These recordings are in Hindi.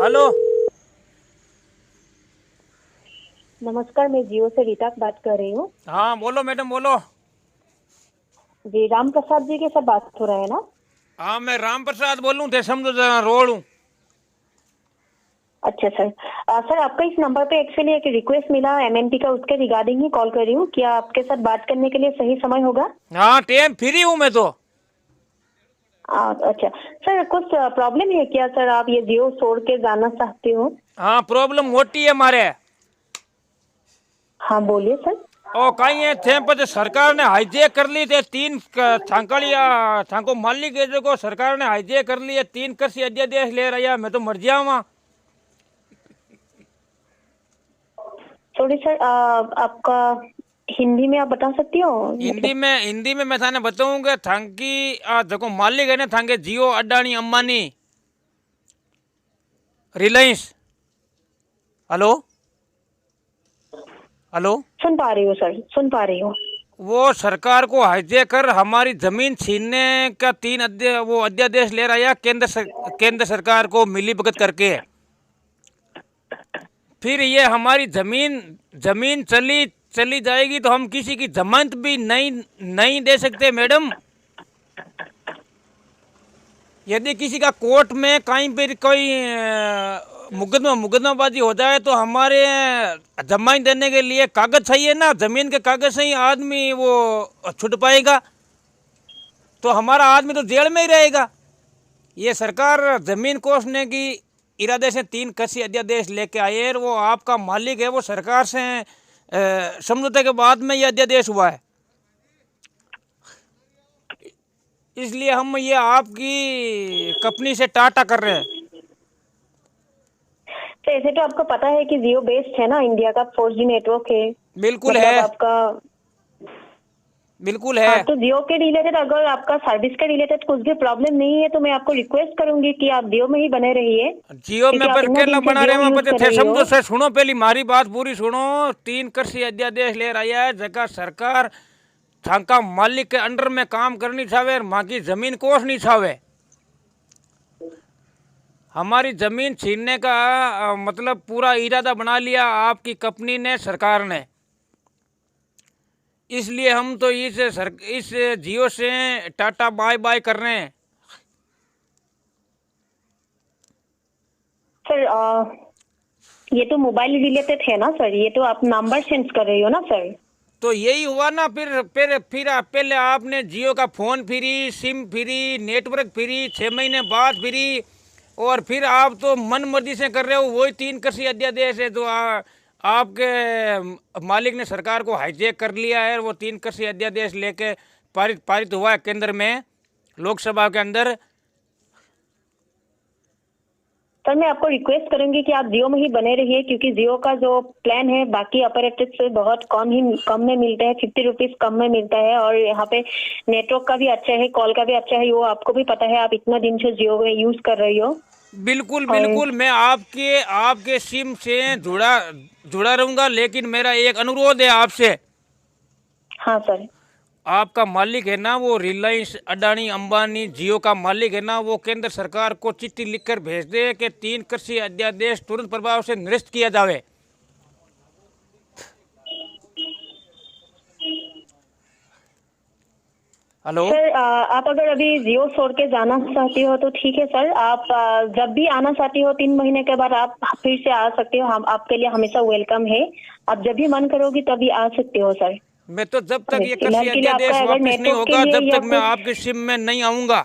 हेलो। नमस्कार, मैं जियो से रीता बात कर रही हूँ। हाँ बोलो मैडम बोलो। जी, राम प्रसाद जी के साथ बात हो रहा है ना? हाँ मैं राम प्रसाद बोलूँ थे समझो जरा रोड हूँ। अच्छा सर। सर, आपका इस नंबर पे एक्चुअली एक रिक्वेस्ट मिला एमएनपी का, उसके रिगार्डिंग ही कॉल कर रही हूँ। क्या आपके साथ बात करने के लिए सही समय होगा? हाँ टाइम फ्री हूँ मैं तो। अच्छा सर, कुछ प्रॉब्लम है क्या सर? आप ये जियो छोड़ के जाना चाहते हो? हाँ प्रॉब्लम होती है हमारे। हाँ बोलिए सर। ओ कहीं ये थे पर सरकार ने हाईजेक कर ली थे तीन छांकड़िया छांको मालिक है जो को सरकार ने हाईजेक कर लिए तीन कृषि अध्यादेश ले रहा मैं तो मर जाऊँ। सॉरी सर, आपका हिंदी में आप बता सकती हो मतलब? हिंदी में मैं थाने बताऊंगा थांकी देखो मालिक है ना थांके Jio Adani Ambani Reliance. Hello hello. सुन पा रही हूँ सर, सुन पा रही हूँ। वो सरकार को हाईजेक कर हमारी जमीन छीनने का वो अध्यादेश ले रहा है केंद्र सरकार को मिली भगत करके। फिर ये हमारी जमीन जमीन चली चली जाएगी तो हम किसी की जमानत भी नहीं नहीं दे सकते मैडम। यदि किसी का कोर्ट में कहीं पर कोई मुकदमाबाजी हो जाए तो हमारे जमानत देने के लिए कागज चाहिए ना। जमीन के कागज से ही आदमी वो छुट पाएगा तो हमारा आदमी तो जेल में ही रहेगा। ये सरकार जमीन कोसने की इरादे से तीन कृषि अध्यादेश लेके आए और वो आपका मालिक है वो सरकार से समझौते के बाद में ये अध्यादेश हुआ है। इसलिए हम ये आपकी कंपनी से टाटा कर रहे हैं। तो ऐसे तो आपको पता है कि जियो बेस्ड है ना, इंडिया का 4G नेटवर्क है। बिल्कुल मतलब है आपका। बिल्कुल हाँ, है। तो जियो के रिलेटेड अगर आपका सर्विस के रिलेटेड कुछ भी प्रॉब्लम नहीं है तो मैं आपको रिक्वेस्ट करूंगी कि आप जियो में ही बने रहिए, जियो में क्योंकि आप पर इतना केला दिन से बना रहे जियो हैं यूज बच्चे कर थे रही हो। समझो सर सुनो पहली हमारी बात पूरी सुनो। तीन कृषि अध्यादेश ले रही है जगह सरकार थांका मालिक के अंडर में काम करनी चाहे और माँ की जमीन कोस नहीं चाहे। हमारी जमीन छीनने का मतलब पूरा इरादा बना लिया आपकी कंपनी ने सरकार ने। इसलिए हम तो इस जियो से टाटा बाय बाय कर रहे हैं। सर, ये तो मोबाइल रिलेटेड है ना सर? ये तो आप नंबर चेंज कर रही हो ना सर? तो यही हुआ ना फिर पहले आपने जियो का phone free SIM free network free 6 महीने बाद फ्री और फिर आप तो मन मर्जी से कर रहे हो। वही तीन कृषि अध्यादेश है जो आपके मालिक ने सरकार को हाईजेक कर लिया है। वो तीन कृषि अध्यादेश लेके पारित पारित हुआ है केंद्र में लोकसभा के अंदर। सर, मैं आपको रिक्वेस्ट करूंगी कि आप जियो में ही बने रहिए, क्योंकि जियो का जो प्लान है बाकी ऑपरेटर से बहुत कम में मिलता है, 50 रुपीज कम में मिलता है। और यहाँ पे नेटवर्क का भी अच्छा है, कॉल का भी अच्छा है, वो आपको भी पता है, आप इतना दिन से जियो में यूज कर रही हो। बिल्कुल और बिल्कुल मैं आपके आपके सिम से जुड़ा जुड़ा रहूंगा लेकिन मेरा एक अनुरोध है आपसे। हाँ सर। आपका मालिक है ना वो रिलायंस अडानी अंबानी जियो का मालिक है ना वो केंद्र सरकार को चिट्ठी लिखकर भेज दे कि तीन कृषि अध्यादेश तुरंत प्रभाव से निरस्त किया जावे। हेलो। सर, आप अगर अभी जियो छोड़ के जाना चाहती हो तो ठीक है सर। आप जब भी आना चाहती हो 3 महीने के बाद आप फिर से आ सकते हो। हम आपके लिए हमेशा वेलकम है। आप जब भी मन करोगी तभी आ सकते हो सर। मैं तो जब तक अभी ये कृषि फिलहाल के लिए अध्यादेश आपका अगर वापस नहीं नेटवर्क के होगा लिए जब या तक मैं कुछ। आपके सिम में नहीं आऊंगा।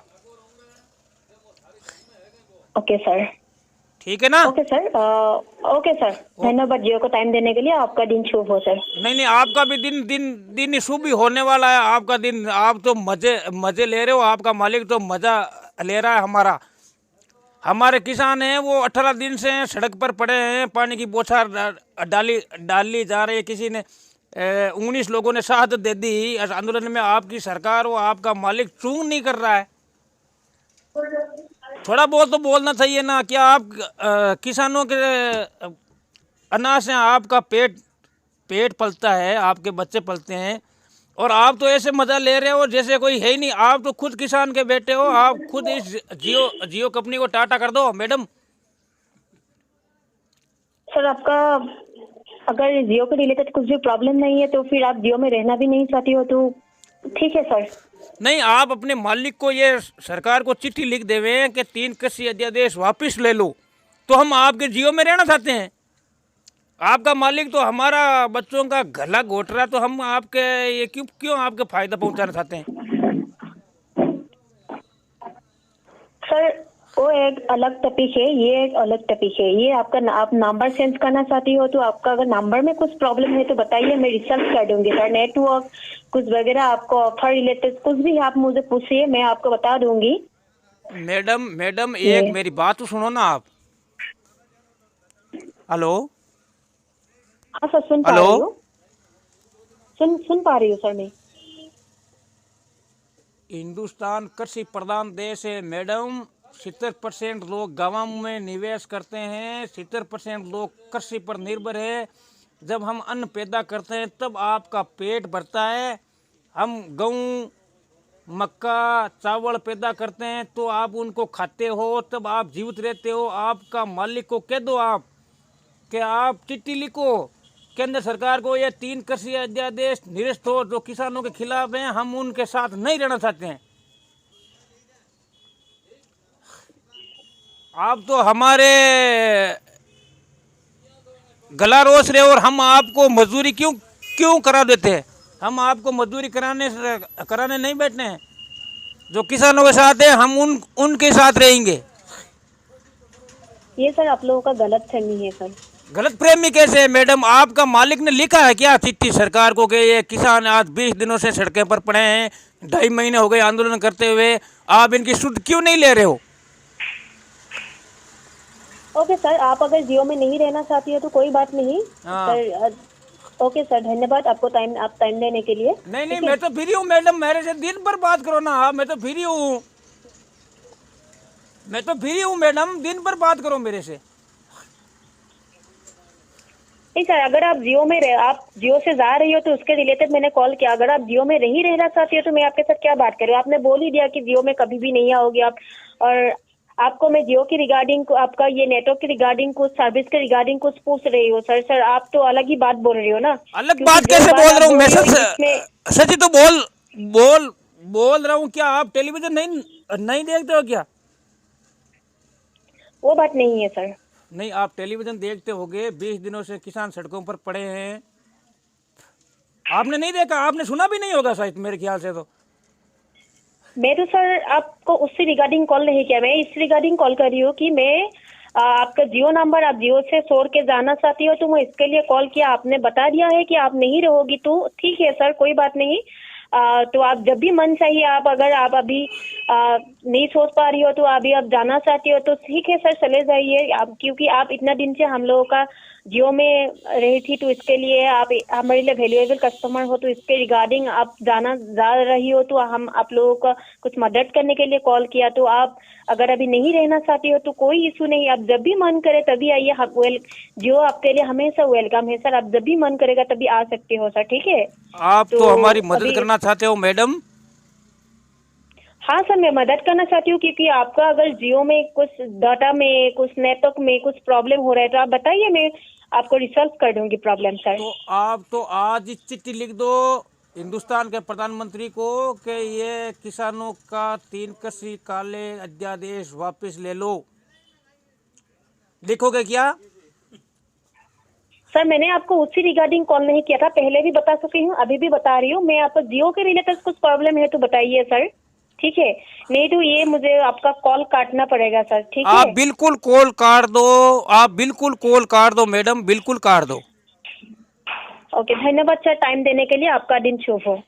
Okay sir. ठीक है ना। Okay sir. Okay sir. धन्यवाद जियो को टाइम देने के लिए। आपका दिन शुभ हो सर। नहीं नहीं आपका भी दिन दिन दिन शुभ ही होने वाला है। आपका दिन आप तो मजे मजे ले रहे हो। आपका मालिक तो मजा ले रहा है। हमारे किसान हैं वो 18 दिन से सड़क पर पड़े हैं। पानी की बौछार डाली डाली जा रही है। किसी ने 19 लोगों ने शहादत दे दी इस आंदोलन में। आपकी सरकार वो आपका मालिक चूक नहीं कर रहा है। थोड़ा बहुत तो बोलना चाहिए ना। क्या आप किसानों के अनाज से आपका पेट पेट पलता है आपके बच्चे पलते हैं और आप तो ऐसे मजा ले रहे हो जैसे कोई है ही नहीं। आप तो खुद किसान के बेटे हो। आप खुद इस जियो जियो कंपनी को टाटा कर दो मैडम। सर आपका अगर जियो के रिलेटेड कुछ भी प्रॉब्लम नहीं है तो फिर आप जियो में रहना भी नहीं चाहती हो तो ठीक है सर। नहीं, आप अपने मालिक को ये सरकार को चिट्ठी लिख देवे कि 3 कृषि अध्यादेश वापस ले लो, तो हम आपके जियो में रहना चाहते हैं। आपका मालिक तो हमारा बच्चों का गला घोट रहा, तो हम आपके ये क्यों क्यों आपके फायदा पहुंचाना चाहते हैं? सर वो एक अलग टॉपिक है, ये एक अलग टॉपिक है। ये आपका आप नंबर चेंज करना चाहती हो तो आपका अगर नंबर में कुछ प्रॉब्लम है तो बताइए, मैं रिसर्च कर दूंगी सर। नेटवर्क कुछ वगैरह आपको ऑफर रिलेटेड कुछ भी आप मुझे पूछिए, मैं आपको बता दूंगी। मैडम एक मेरी बात तो सुनो ना आप। हेलो हाँ सर, सुन पा हेलो? रही हूँ, सुन पा रही हूँ सर मैं। हिंदुस्तान कृषि प्रधान देश है मैडम। 70% लोग गाँव में निवेश करते हैं, 70% लोग कृषि पर निर्भर है। जब हम अन्न पैदा करते हैं तब आपका पेट भरता है। हम गेहूँ, मक्का, चावल पैदा करते हैं तो आप उनको खाते हो, तब आप जीवित रहते हो। आपका मालिक को कह दो आप कि आप चिट्ठी लिखो केंद्र सरकार को, ये 3 कृषि अध्यादेश निरस्त हो जो किसानों के खिलाफ हैं, हम उनके साथ नहीं रहना चाहते हैं। आप तो हमारे गला रोस रहे हो और हम आपको मजदूरी क्यों क्यों करा देते हैं? हम आपको मजदूरी कराने नहीं बैठने हैं। जो किसानों के साथ है हम उनके साथ रहेंगे। ये सर आप लोगों का गलत फहमी है सर। गलत प्रेमी कैसे है मैडम? आपका मालिक ने लिखा है क्या चिट्ठी सरकार को कि ये किसान आज 20 दिनों से सड़कें पर पड़े हैं, 2.5 महीने हो गए आंदोलन करते हुए, आप इनकी सुध क्यों नहीं ले रहे हो? ओके सर, आप अगर जियो में नहीं रहना चाहती हो तो कोई बात नहीं हाँ। सर। ओके सर, धन्यवाद आपको टाइम देने के लिए। नहीं, मैं तो फ्री हूँ मैडम, मेरे से दिन भर बात करो ना आप। मैं तो फ्री हूँ मैडम, दिन भर बात करो मेरे से। नहीं सर, अगर आप जियो से जा रही हो तो उसके रिलेटेड मैंने कॉल किया। अगर आप जियो में नहीं रहना चाहती हो तो मैं आपके साथ क्या बात करूँ? आपने बोल ही दिया कि जियो में कभी भी नहीं आओगी आप, और आपको मैं जियो की रिगार्डिंग, आपका ये नेटवर्क की रिगार्डिंग, कुछ सर्विस के रिगार्डिंग कुछ पूछ रही हो। सर आप तो अलग ही बात बोल रही हो ना। अलग बात कैसे बोल रहा हूँ मैं? सच ही तो बोल रहा हूँ। क्या आप टेलीविजन नहीं देखते हो क्या? वो बात नहीं है सर। नहीं, आप टेलीविजन देखते होगे। 20 दिनों से किसान सड़कों पर पड़े हैं, आपने नहीं देखा? आपने सुना भी नहीं होगा शायद, मेरे ख्याल से तो। मैं तो सर आपको उससे रिगार्डिंग कॉल नहीं किया, मैं इस रिगार्डिंग कॉल कर रही हूँ कि मैं आपका जियो नंबर आप जियो से छोड़ के जाना चाहती हो तो मैं इसके लिए कॉल किया। आपने बता दिया है कि आप नहीं रहोगी तो ठीक है सर, कोई बात नहीं। तो आप जब भी मन चाहिए, आप अगर आप अभी नहीं सोच पा रही हो तो अभी आप जाना चाहती हो तो ठीक है सर, चले जाइए आप, क्योंकि आप इतना दिन से हम लोगों का जियो में रही थी तो इसके लिए आप हमारे लिए वैल्यूएबल कस्टमर हो, तो इसके रिगार्डिंग आप जा रही हो तो हम आप लोगों का कुछ मदद करने के लिए कॉल किया। तो आप अगर अभी नहीं रहना चाहती हो तो कोई इशू नहीं, आप जब भी मन करे तभी आइए। जियो आपके लिए हमेशा वेलकम है सर, आप जब भी मन करेगा तभी आ सकते हो सर, ठीक है? आप तो हमारी मदद करना चाहते हो मैडम? हाँ सर, मैं मदद करना चाहती हूँ क्योंकि आपका अगर जियो में कुछ डाटा में, कुछ नेटवर्क में कुछ प्रॉब्लम हो रहा है तो आप बताइए, मैं आपको रिसॉल्व कर दूंगी प्रॉब्लम सर। तो आप तो आज ही चिट्ठी लिख दो हिंदुस्तान के प्रधानमंत्री को कि ये किसानों का 3 कृषि काले अध्यादेश वापस ले लो। लिखोगे क्या? सर मैंने आपको उसी रिगार्डिंग कॉल नहीं किया था, पहले भी बता चुकी हूँ, अभी भी बता रही हूँ। मैं आपको जियो के रिलेटेड कुछ प्रॉब्लम है तो बताइए सर, ठीक है? नहीं तो ये मुझे आपका कॉल काटना पड़ेगा सर, ठीक है? आप बिल्कुल कॉल काट दो मैडम, बिल्कुल काट दो। ओके, धन्यवाद सर टाइम देने के लिए, आपका दिन शुभ हो।